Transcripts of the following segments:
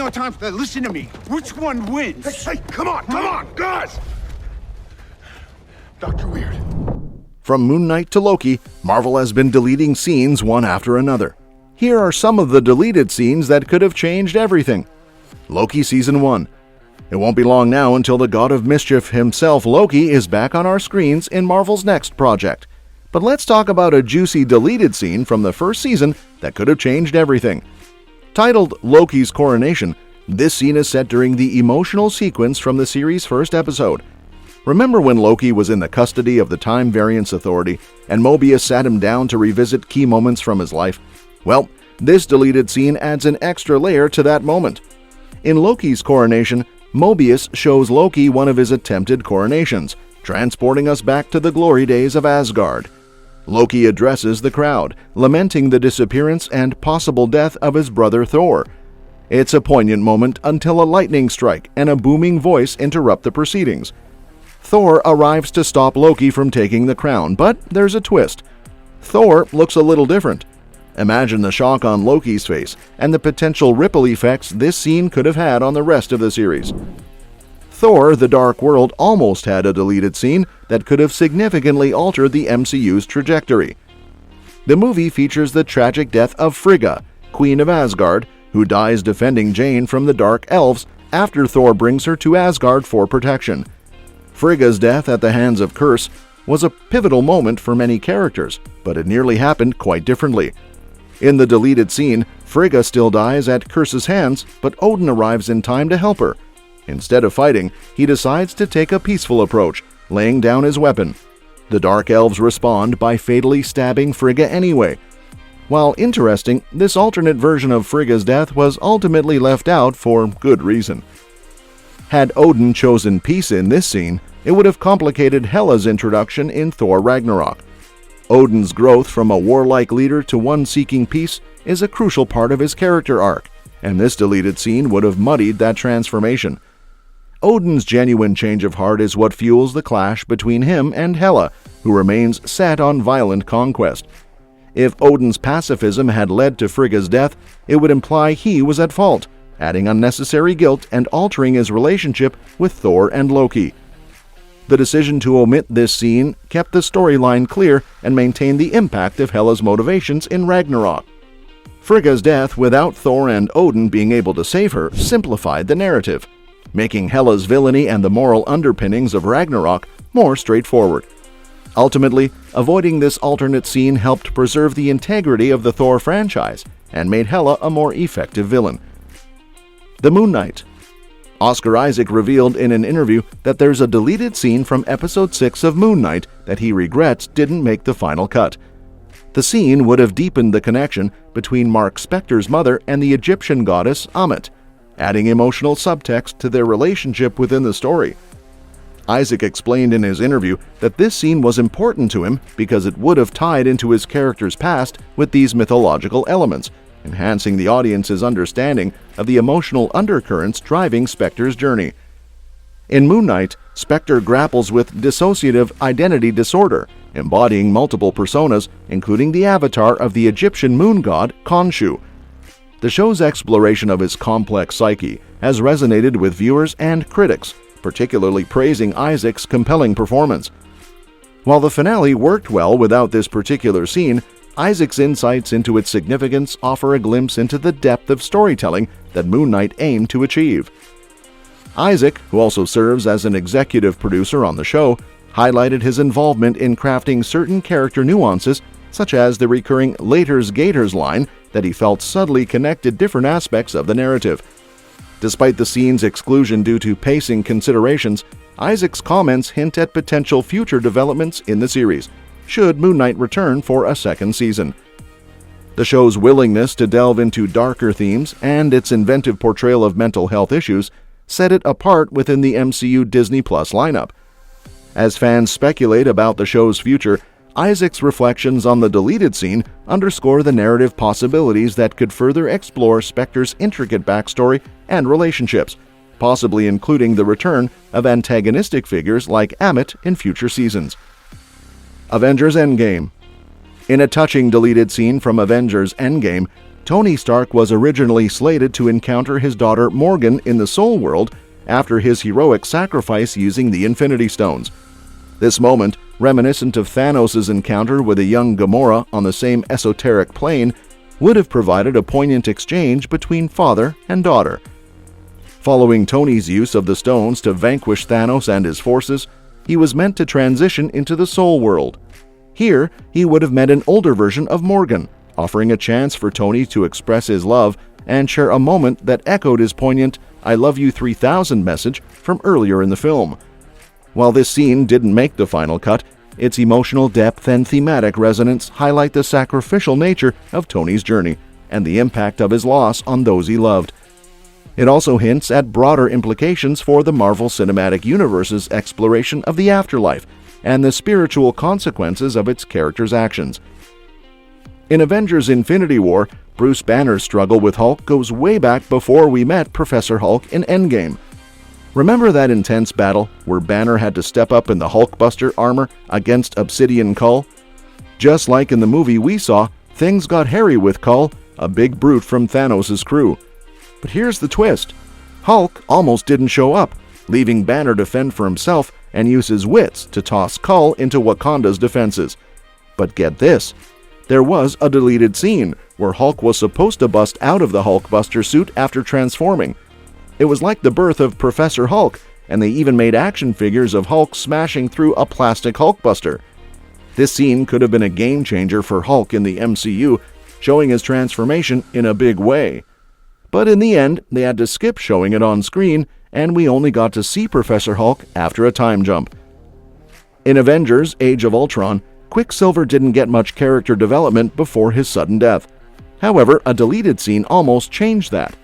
no time for that. Listen to me. Which one wins? Hey, come on, guys! Dr. Weird. From Moon Knight to Loki, Marvel has been deleting scenes one after another. Here are some of the deleted scenes that could have changed everything. Loki Season 1. It won't be long now until the God of Mischief himself, Loki, is back on our screens in Marvel's next project. But let's talk about a juicy deleted scene from the first season that could have changed everything. Titled Loki's Coronation, this scene is set during the emotional sequence from the series' first episode. Remember when Loki was in the custody of the Time Variance Authority and Mobius sat him down to revisit key moments from his life? Well, this deleted scene adds an extra layer to that moment. In Loki's Coronation, Mobius shows Loki one of his attempted coronations, transporting us back to the glory days of Asgard. Loki addresses the crowd, lamenting the disappearance and possible death of his brother Thor. It's a poignant moment until a lightning strike and a booming voice interrupt the proceedings. Thor arrives to stop Loki from taking the crown, but there's a twist. Thor looks a little different. Imagine the shock on Loki's face and the potential ripple effects this scene could have had on the rest of the series. Thor: The Dark World almost had a deleted scene that could have significantly altered the MCU's trajectory. The movie features the tragic death of Frigga, Queen of Asgard, who dies defending Jane from the Dark Elves after Thor brings her to Asgard for protection. Frigga's death at the hands of Curse was a pivotal moment for many characters, but it nearly happened quite differently. In the deleted scene, Frigga still dies at Curse's hands, but Odin arrives in time to help her. Instead of fighting, he decides to take a peaceful approach, laying down his weapon. The Dark Elves respond by fatally stabbing Frigga anyway. While interesting, this alternate version of Frigga's death was ultimately left out for good reason. Had Odin chosen peace in this scene, it would have complicated Hela's introduction in Thor Ragnarok. Odin's growth from a warlike leader to one seeking peace is a crucial part of his character arc, and this deleted scene would have muddied that transformation. Odin's genuine change of heart is what fuels the clash between him and Hela, who remains set on violent conquest. If Odin's pacifism had led to Frigga's death, it would imply he was at fault, adding unnecessary guilt and altering his relationship with Thor and Loki. The decision to omit this scene kept the storyline clear and maintained the impact of Hela's motivations in Ragnarok. Frigga's death without Thor and Odin being able to save her simplified the narrative, making Hela's villainy and the moral underpinnings of Ragnarok more straightforward. Ultimately, avoiding this alternate scene helped preserve the integrity of the Thor franchise and made Hela a more effective villain. The Moon Knight. Oscar Isaac revealed in an interview that there's a deleted scene from Episode 6 of Moon Knight that he regrets didn't make the final cut. The scene would have deepened the connection between Mark Spector's mother and the Egyptian goddess Ammit, adding emotional subtext to their relationship within the story. Isaac explained in his interview that this scene was important to him because it would have tied into his character's past with these mythological elements, enhancing the audience's understanding of the emotional undercurrents driving Spector's journey. In Moon Knight, Spector grapples with dissociative identity disorder, embodying multiple personas, including the avatar of the Egyptian moon god Khonshu. The show's exploration of his complex psyche has resonated with viewers and critics, particularly praising Isaac's compelling performance. While the finale worked well without this particular scene, Isaac's insights into its significance offer a glimpse into the depth of storytelling that Moon Knight aimed to achieve. Isaac, who also serves as an executive producer on the show, highlighted his involvement in crafting certain character nuances, such as the recurring "Later's Gators" line that he felt subtly connected different aspects of the narrative. Despite the scene's exclusion due to pacing considerations, Isaac's comments hint at potential future developments in the series, should Moon Knight return for a second season. The show's willingness to delve into darker themes and its inventive portrayal of mental health issues set it apart within the MCU Disney Plus lineup. As fans speculate about the show's future, Isaac's reflections on the deleted scene underscore the narrative possibilities that could further explore Spector's intricate backstory and relationships, possibly including the return of antagonistic figures like Ammit in future seasons. Avengers Endgame. In a touching deleted scene from Avengers Endgame, Tony Stark was originally slated to encounter his daughter Morgan in the Soul World after his heroic sacrifice using the Infinity Stones. This moment, reminiscent of Thanos' encounter with a young Gamora on the same esoteric plane, would have provided a poignant exchange between father and daughter. Following Tony's use of the stones to vanquish Thanos and his forces, he was meant to transition into the Soul World. Here, he would have met an older version of Morgan, offering a chance for Tony to express his love and share a moment that echoed his poignant "I love you 3000" message from earlier in the film. While this scene didn't make the final cut, its emotional depth and thematic resonance highlight the sacrificial nature of Tony's journey and the impact of his loss on those he loved. It also hints at broader implications for the Marvel Cinematic Universe's exploration of the afterlife and the spiritual consequences of its characters' actions. In Avengers: Infinity War, Bruce Banner's struggle with Hulk goes way back before we met Professor Hulk in Endgame. Remember that intense battle where Banner had to step up in the Hulkbuster armor against Obsidian Kull? Just like in the movie we saw, things got hairy with Kull, a big brute from Thanos' crew. But here's the twist. Hulk almost didn't show up, leaving Banner to fend for himself and use his wits to toss Kull into Wakanda's defenses. But get this, there was a deleted scene where Hulk was supposed to bust out of the Hulkbuster suit after transforming. It was like the birth of Professor Hulk, and they even made action figures of Hulk smashing through a plastic Hulkbuster. This scene could have been a game changer for Hulk in the MCU, showing his transformation in a big way. But in the end, they had to skip showing it on screen, and we only got to see Professor Hulk after a time jump. In Avengers: Age of Ultron, Quicksilver didn't get much character development before his sudden death. However, a deleted scene almost changed that.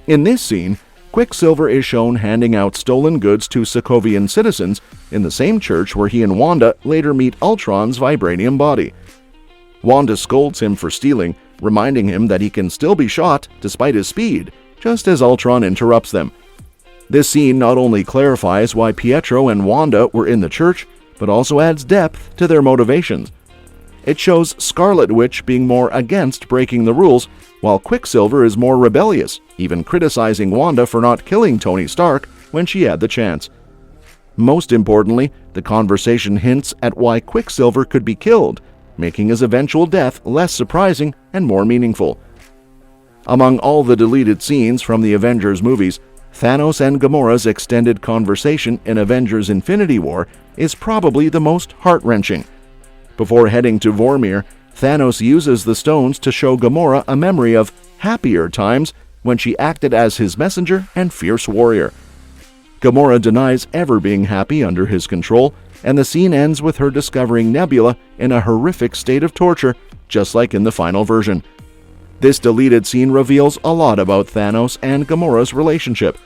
In this scene, Quicksilver is shown handing out stolen goods to Sokovian citizens in the same church where he and Wanda later meet Ultron's vibranium body. Wanda scolds him for stealing, reminding him that he can still be shot despite his speed, just as Ultron interrupts them. This scene not only clarifies why Pietro and Wanda were in the church, but also adds depth to their motivations. It shows Scarlet Witch being more against breaking the rules, while Quicksilver is more rebellious, even criticizing Wanda for not killing Tony Stark when she had the chance. Most importantly, the conversation hints at why Quicksilver could be killed, making his eventual death less surprising and more meaningful. Among all the deleted scenes from the Avengers movies, Thanos and Gamora's extended conversation in Avengers: Infinity War is probably the most heart-wrenching. Before heading to Vormir, Thanos uses the stones to show Gamora a memory of happier times when she acted as his messenger and fierce warrior. Gamora denies ever being happy under his control, and the scene ends with her discovering Nebula in a horrific state of torture, just like in the final version. This deleted scene reveals a lot about Thanos and Gamora's relationship.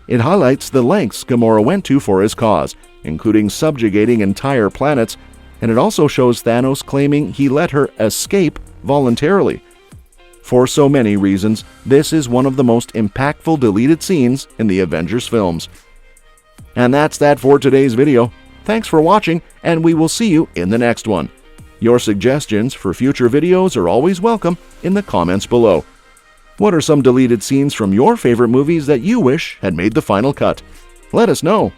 It highlights the lengths Gamora went to for his cause, including subjugating entire planets, and it also shows Thanos claiming he let her escape voluntarily. For so many reasons, this is one of the most impactful deleted scenes in the Avengers films. And that's that for today's video. Thanks for watching, and we will see you in the next one. Your suggestions for future videos are always welcome in the comments below. What are some deleted scenes from your favorite movies that you wish had made the final cut? Let us know.